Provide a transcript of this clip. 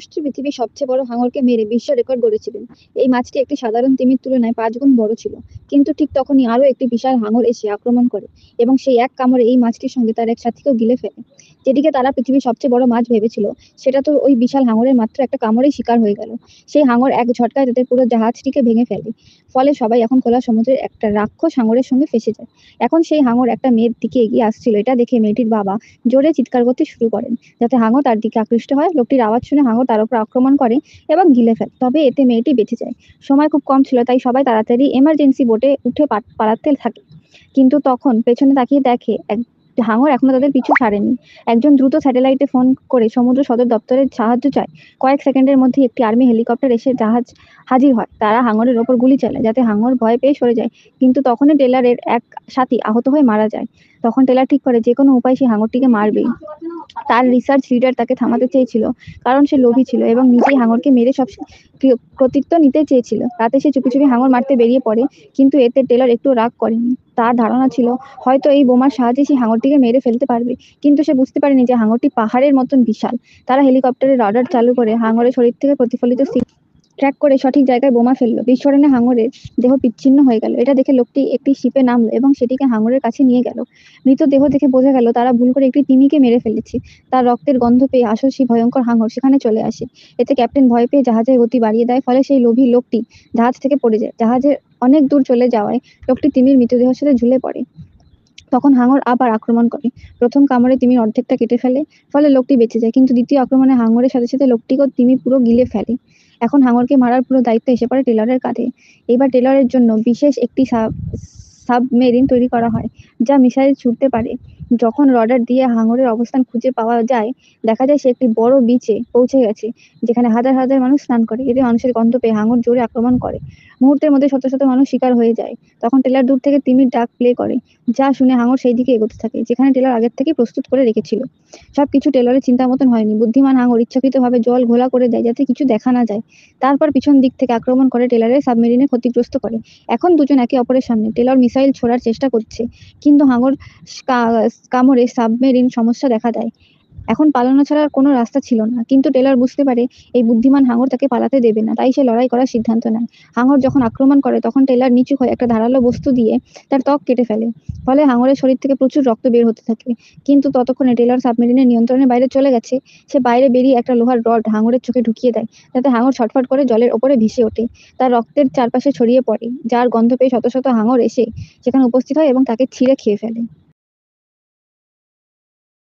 মানুষটি পৃথিবীর সবচেয়ে বড় হাঙরকে মেরে বিশ্ব রেকর্ড গড়েছিলেন। এই মাছটি একটি সাধারণ তিমির তুলনায় 5 গুণ বড় ছিল। কিন্তু ঠিক তখনই আরো একটি বিশাল হাঙর এসে আক্রমণ করে এবং সেই এক কামড়ে এই মাছটির সঙ্গে তার এক সাথীকেও গিলে ফেলে। যেটিকে তারা পৃথিবীর সবচেয়ে বড় মাছ ভেবেছিল, সেটা তো ওই বিশাল হাঙরের মাত্র একটা কামড়েই শিকার হয়ে গেল। সেই হাঙর এক ঝটকায় তাদের পুরো জাহাজটিকে ভেঙে ফেলে। ফলে সবাই এখন খোলা সমুদ্রের একটা রাক্ষস হাঙরের সঙ্গে ফেঁসে যায়। এখন সেই হাঙর একটা মেয়ের দিকে এগিয়ে আসছিল। এটা দেখে মেয়েটির বাবা জোরে চিৎকার করতে শুরু করেন, যাতে হাঙর তার দিকে আকৃষ্ট হয়। লোকটির আওয়াজ শুনে হাঙর তার উপর আক্রমণ করে এবং গিলে ফেলে। তবে এতে মেয়েটি বেঁচে যায়। সময় খুব কম ছিল, তাই সবাই তাড়াতাড়ি এমার্জেন্সি বোটে উঠে পালাতে থাকে। কিন্তু তখন পেছনে তাকিয়ে দেখে হাঙর এখনো তাদের পিছু ছাড়েনি। একজন দ্রুত স্যাটেলাইটে ফোন করে সমুদ্র সদর দপ্তরে সাহায্য চায়। কয়েক সেকেন্ডের মধ্যে একটি আর্মি হেলিকপ্টার এসে জাহাজ হাজির হয়। তারা হাঙরের ওপর গুলি চালায়, যাতে হাঙর ভয় পেয়ে সরে যায়। কিন্তু তখনই টেলারের এক সাথী আহত হয়ে মারা যায়। তখন টেলার ঠিক করে যে কোনো উপায়ে সে হাঙরটিকে মারবেই। তার রিসার্চ লিডার তাকে থামাতে চেয়েছিল, কারণ সে লোভী ছিল এবং নিজেই হাঙরকে মেরে সব কৃতিত্ব নিতে চেয়েছিল। রাতে সে চুপি চুপি হাঙর মারতে বেরিয়ে পড়ে, কিন্তু এতে টেলর একটু রাগ করেনি। তার ধারণা ছিল হয়তো এই বোমার সাহায্যে সে হাঙরটিকে মেরে ফেলতে পারবে, কিন্তু সে বুঝতে পারেনি যে হাঙরটি পাহাড়ের মতন বিশাল। তারা হেলিকপ্টারের রাডার চালু করে হাঙরের শরীর থেকে প্রতিফলিত ট্র্যাক করে সঠিক জায়গায় বোমা ফেললো। বিস্ফোরণে হাঙরের দেহ বিচ্ছিন্ন হয়ে গেল। এটা দেখে লোকটি একটি শিপে নামলো এবং সেটিকে হাঙরের কাছে নিয়ে গেল। মৃতদেহ দেখে বোঝা গেল তারা ভুল করে একটি তিমিকে মেরে ফেলেছে। তার রক্তের গন্ধ পেয়ে আসল সেই ভয়ঙ্কর হাঙর সেখানে চলে আসে। এতে ক্যাপ্টেন ভয় পেয়ে জাহাজের গতি বাড়িয়ে দেয়। ফলে সেই লোভী লোকটি জাহাজ থেকে পড়ে যায়। জাহাজের অনেক দূর চলে যাওয়ায় লোকটি তিমির মৃতদেহের সাথে ঝুলে পড়ে। তখন হাঙর আবার আক্রমণ করে। প্রথম কামড়ে তিমির অর্ধেকটা কেটে ফেলে। ফলে লোকটি বেঁচে যায়, কিন্তু দ্বিতীয় আক্রমণে হাঙরের সাথে সাথে লোকটিকেও তিমি পুরো গিলে ফেলে। এখন হাঙরকে মারার পুরো দায়িত্ব এসে পড়ে টেলরের কাঁধে। এবার টেলরের জন্য বিশেষ একটি সাবমেরিন তৈরি করা হয়, যা মিসাইল ছুড়তে পারে। যখন রডার দিয়ে হাঙরের অবস্থান খুঁজে পাওয়া যায়, দেখা যায় সে একটি বড় বিচে পৌঁছে গেছে, যেখানে হাজার হাজার মানুষ স্নান করে। এতে মানুষের গন্ধ পেয়ে হাঙর জোরে আক্রমণ করে। মুহূর্তের মধ্যে শত শত মানুষ শিকার হয়ে যায়। তখন টেলর দূর থেকে তিমির ডাক প্লে করে, যা শুনে হাঙর সেই দিকে এগোতে থাকে, যেখানে টেলর আগের থেকে প্রস্তুত করে রেখেছিল। সবকিছু টেলরের চিন্তা মতন হয়নি। বুদ্ধিমান হাঙর ইচ্ছাকৃতভাবে জল ঘোলা করে দেয়, যাতে কিছু দেখা না যায়। তারপর পিছন দিক থেকে আক্রমণ করে টেলরের সাবমেরিনে ক্ষতিগ্রস্ত করে। এখন দুজন একে অপরের সামনে। টেলর মিসাইল ছোড়ার চেষ্টা করছে, কিন্তু হাঙর কামড়ে সাবমেরিন সমস্যা দেখা দেয়। এখন পালানো ছাড়া আর কোনো রাস্তা ছিল না। কিন্তু টেলর বুঝতে পারে এই বুদ্ধিমান হাঙর তাকে পালাতে দেবে না, তাই সে লড়াই করার সিদ্ধান্ত নেয়। হাঙর যখন আক্রমণ করে, তখন টেলর নিচু হয়ে একটা ধারালো বস্তু দিয়ে তার ত্বক কেটে ফেলে। ফলে হাঙরের শরীর থেকে প্রচুর রক্ত বের হতে থাকে। কিন্তু ততক্ষণে টেলর সাবমেরিনের নিয়ন্ত্রণের বাইরে চলে গেছে। সে বাইরে বেরিয়ে একটা লোহার রড হাঙরের চোখে ঢুকিয়ে দেয়, যাতে হাঙর ছটফট করে জলের ওপরে ভেসে ওঠে। তার রক্তের চারপাশে ছড়িয়ে পড়ে, যার গন্ধ পেয়ে শত শত হাঙর এসে সেখানে উপস্থিত হয় এবং তাকে ছিঁড়ে খেয়ে ফেলে।